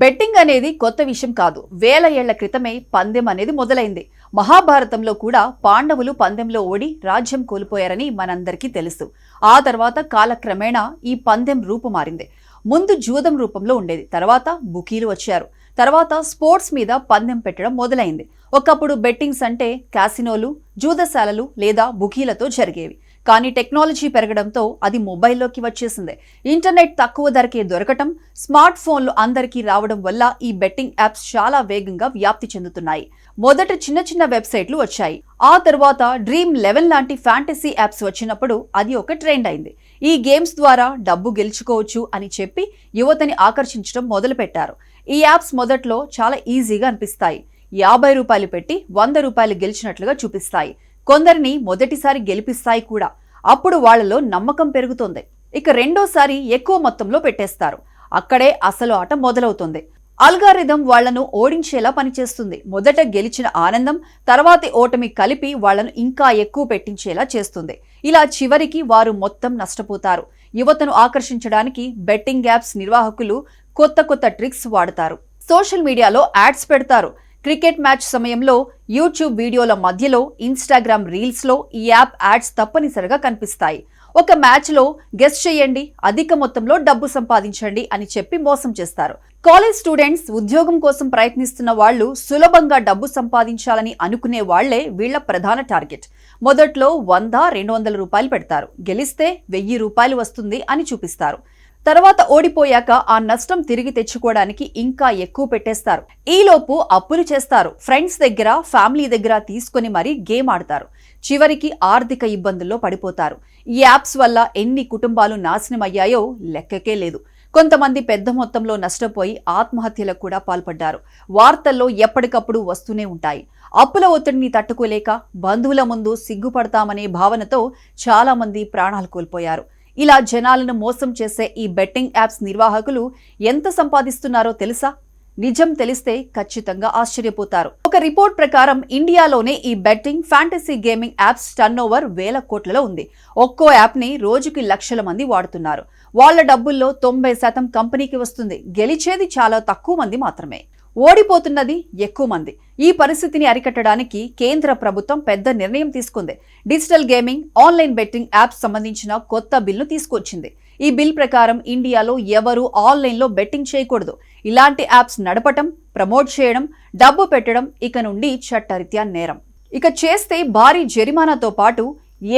Betting అనేది కొత్త విషయం కాదు. వేల ఏళ్ల క్రితమే పందెం అనేది మొదలైంది. మహాభారతంలో కూడా పాండవులు పందెంలో ఓడి రాజ్యం కోల్పోయారని మనందరికీ తెలుసు. ఆ తర్వాత కాలక్రమేణా ఈ పందెం రూపుమారింది. ముందు జూదం రూపంలో ఉండేది. తర్వాత బుకీలు వచ్చారు. తర్వాత స్పోర్ట్స్ మీద పందెం పెట్టడం మొదలైంది. ఒకప్పుడు బెట్టింగ్స్ అంటే క్యాసినోలు, జూదశాలలు లేదా బుకీలతో జరిగేవి. కానీ టెక్నాలజీ పెరగడంతో అది మొబైల్లోకి వచ్చేసింది. ఇంటర్నెట్ తక్కువ ధరకే దొరకటం, స్మార్ట్ ఫోన్లు అందరికీ రావడం వల్ల ఈ బెట్టింగ్ యాప్స్ చాలా వేగంగా వ్యాప్తి చెందుతున్నాయి. మొదట చిన్న చిన్న వెబ్సైట్లు వచ్చాయి. ఆ తర్వాత Dream11 లాంటి ఫ్యాంటసీ యాప్స్ వచ్చినప్పుడు అది ఒక ట్రెండ్ అయింది. ఈ గేమ్స్ ద్వారా డబ్బు గెలుచుకోవచ్చు అని చెప్పి యువతని ఆకర్షించడం మొదలుపెట్టారు. ఈ యాప్స్ మొదట్లో చాలా ఈజీగా అనిపిస్తాయి. 50 రూపాయలు పెట్టి 100 రూపాయలు గెలిచినట్లుగా చూపిస్తాయి. కొందరిని మొదటిసారి గెలిపిస్తాయి కూడా. అప్పుడు వాళ్లలో నమ్మకం పెరుగుతుంది. ఇక రెండోసారి ఎక్కువ మొత్తంలో పెట్టేస్తారు. అక్కడే అసలు ఆట మొదలవుతుంది. అల్గారిథం వాళ్లను ఓడించేలా పనిచేస్తుంది. మొదట గెలిచిన ఆనందం, తర్వాతి ఓటమి కలిపి వాళ్లను ఇంకా ఎక్కువ పెట్టించేలా చేస్తుంది. ఇలా చివరికి వారు మొత్తం నష్టపోతారు. యువతను ఆకర్షించడానికి బెట్టింగ్ యాప్స్ నిర్వాహకులు కొత్త కొత్త ట్రిక్స్ వాడతారు. సోషల్ మీడియాలో యాడ్స్ పెడతారు. క్రికెట్ మ్యాచ్ సమయంలో యూట్యూబ్ వీడియోల మధ్యలో ఇన్స్టాగ్రామ్ రీల్స్లో ఈ యాప్ యాడ్స్ తప్పనిసరిగా కనిపిస్తాయి. ఒక మ్యాచ్లో గెస్ చేయండి, అధిక మొత్తంలో డబ్బు సంపాదించండి అని చెప్పి మోసం చేస్తారు. కాలేజ్ స్టూడెంట్స్, ఉద్యోగం కోసం ప్రయత్నిస్తున్న వాళ్ళు సులభంగా డబ్బు సంపాదించాలని అనుకునే వాళ్లే వీళ్ల ప్రధాన టార్గెట్. మొదట్లో 100-200 రూపాయలు పెడతారు. గెలిస్తే 1000 రూపాయలు వస్తుంది అని చూపిస్తారు. తర్వాత ఓడిపోయాక ఆ నష్టం తిరిగి తెచ్చుకోవడానికి ఇంకా ఎక్కువ పెట్టేస్తారు. ఈలోపు అప్పులు చేస్తారు. ఫ్రెండ్స్ దగ్గర, ఫ్యామిలీ దగ్గర తీసుకుని మరీ గేమ్ ఆడతారు. చివరికి ఆర్థిక ఇబ్బందుల్లో పడిపోతారు. ఈ యాప్స్ వల్ల ఎన్ని కుటుంబాలు నాశనమయ్యాయో లెక్కకే లేదు. కొంతమంది పెద్ద మొత్తంలో నష్టపోయి ఆత్మహత్యలకు కూడా పాల్పడ్డారు. వార్తల్లో ఎప్పటికప్పుడు వస్తూనే ఉంటాయి. అప్పుల ఒత్తిడిని తట్టుకోలేక బంధువుల ముందు సిగ్గుపడతామనే భావనతో చాలా మంది ప్రాణాలు కోల్పోయారు. ఇలా జనాలను మోసం చేసే ఈ బెట్టింగ్ యాప్స్ నిర్వాహకులు ఎంత సంపాదిస్తున్నారో తెలుసా? నిజం తెలిస్తే ఖచ్చితంగా ఆశ్చర్యపోతారు. ఒక రిపోర్ట్ ప్రకారం ఇండియాలోనే ఈ betting, fantasy gaming apps turnover 1000 కోట్లలో ఉంది. ఒక్కో యాప్ ని రోజుకి లక్షల మంది వాడుతున్నారు. వాళ్ల డబ్బుల్లో 90% కంపెనీకి వస్తుంది. గెలిచేది చాలా తక్కువ మంది మాత్రమే. ఓడిపోతున్నది ఎక్కువ మంది. ఈ పరిస్థితిని అరికట్టడానికి కేంద్ర ప్రభుత్వం పెద్ద నిర్ణయం తీసుకుంది. Digital gaming, online betting apps సంబంధించిన కొత్త బిల్లు తీసుకొచ్చింది. ఈ బిల్ ప్రకారం ఇండియాలో ఎవరూ ఆన్లైన్లో బెట్టింగ్ చేయకూడదు. ఇలాంటి యాప్స్ నడపటం, ప్రమోట్ చేయడం, డబ్బు పెట్టడం ఇక నుండి చట్టరీత్యా నేరం. ఇక చేస్తే భారీ జరిమానాతో పాటు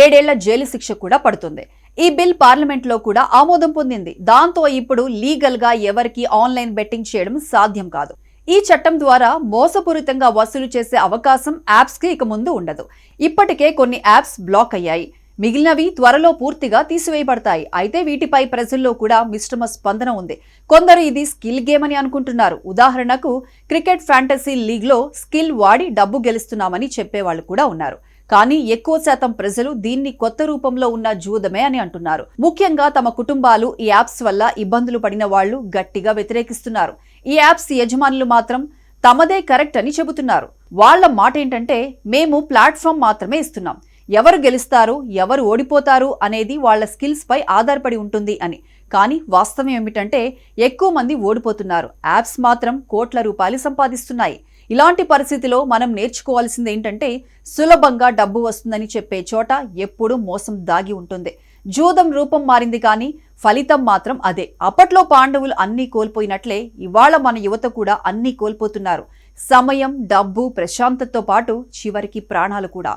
7 ఏళ్ల జైలు శిక్ష కూడా పడుతుంది. ఈ బిల్ పార్లమెంట్లో కూడా ఆమోదం పొందింది. దాంతో ఇప్పుడు లీగల్ గా ఎవరికి ఆన్లైన్ బెట్టింగ్ చేయడం సాధ్యం కాదు. ఈ చట్టం ద్వారా మోసపూరితంగా వసూలు చేసే అవకాశం యాప్స్ కి ఇక ముందు ఉండదు. ఇప్పటికే కొన్ని యాప్స్ బ్లాక్ అయ్యాయి. మిగిలినవి త్వరలో పూర్తిగా తీసివేయబడతాయి. అయితే వీటిపై ప్రజల్లో కూడా మిశ్రమ స్పందన ఉంది. కొందరు ఇది స్కిల్ గేమ్ అని అనుకుంటున్నారు. ఉదాహరణకు క్రికెట్ ఫ్యాంటసీ లీగ్ లో స్కిల్ వాడి డబ్బు గెలుస్తున్నామని చెప్పేవాళ్లు కూడా ఉన్నారు. కానీ ఎక్కువ శాతం ప్రజలు దీన్ని కొత్త రూపంలో ఉన్న జూదమే అని అంటున్నారు. ముఖ్యంగా తమ కుటుంబాలు ఈ యాప్స్ వల్ల ఇబ్బందులు పడిన వాళ్లు గట్టిగా వ్యతిరేకిస్తున్నారు. ఈ యాప్స్ యజమానులు మాత్రం తమదే కరెక్ట్ అని చెబుతున్నారు. వాళ్ల మాట ఏంటంటే, మేము ప్లాట్ఫామ్ మాత్రమే ఇస్తున్నాం. ఎవరు గెలుస్తారు, ఎవరు ఓడిపోతారు అనేది వాళ్ల స్కిల్స్ పై ఆధారపడి ఉంటుంది అని. కానీ వాస్తవం ఏమిటంటే ఎక్కువ మంది ఓడిపోతున్నారు. యాప్స్ మాత్రం కోట్ల రూపాయలు సంపాదిస్తున్నాయి. ఇలాంటి పరిస్థితిలో మనం నేర్చుకోవాల్సింది ఏంటంటే, సులభంగా డబ్బు వస్తుందని చెప్పే చోట ఎప్పుడూ మోసం దాగి ఉంటుంది. జూదం రూపం మారింది కానీ ఫలితం మాత్రం అదే. అప్పట్లో పాండవులు అన్నీ కోల్పోయినట్లే ఇవాళ మన యువత కూడా అన్నీ కోల్పోతున్నారు. సమయం, డబ్బు, ప్రశాంతతతో పాటు చివరికి ప్రాణాలు కూడా.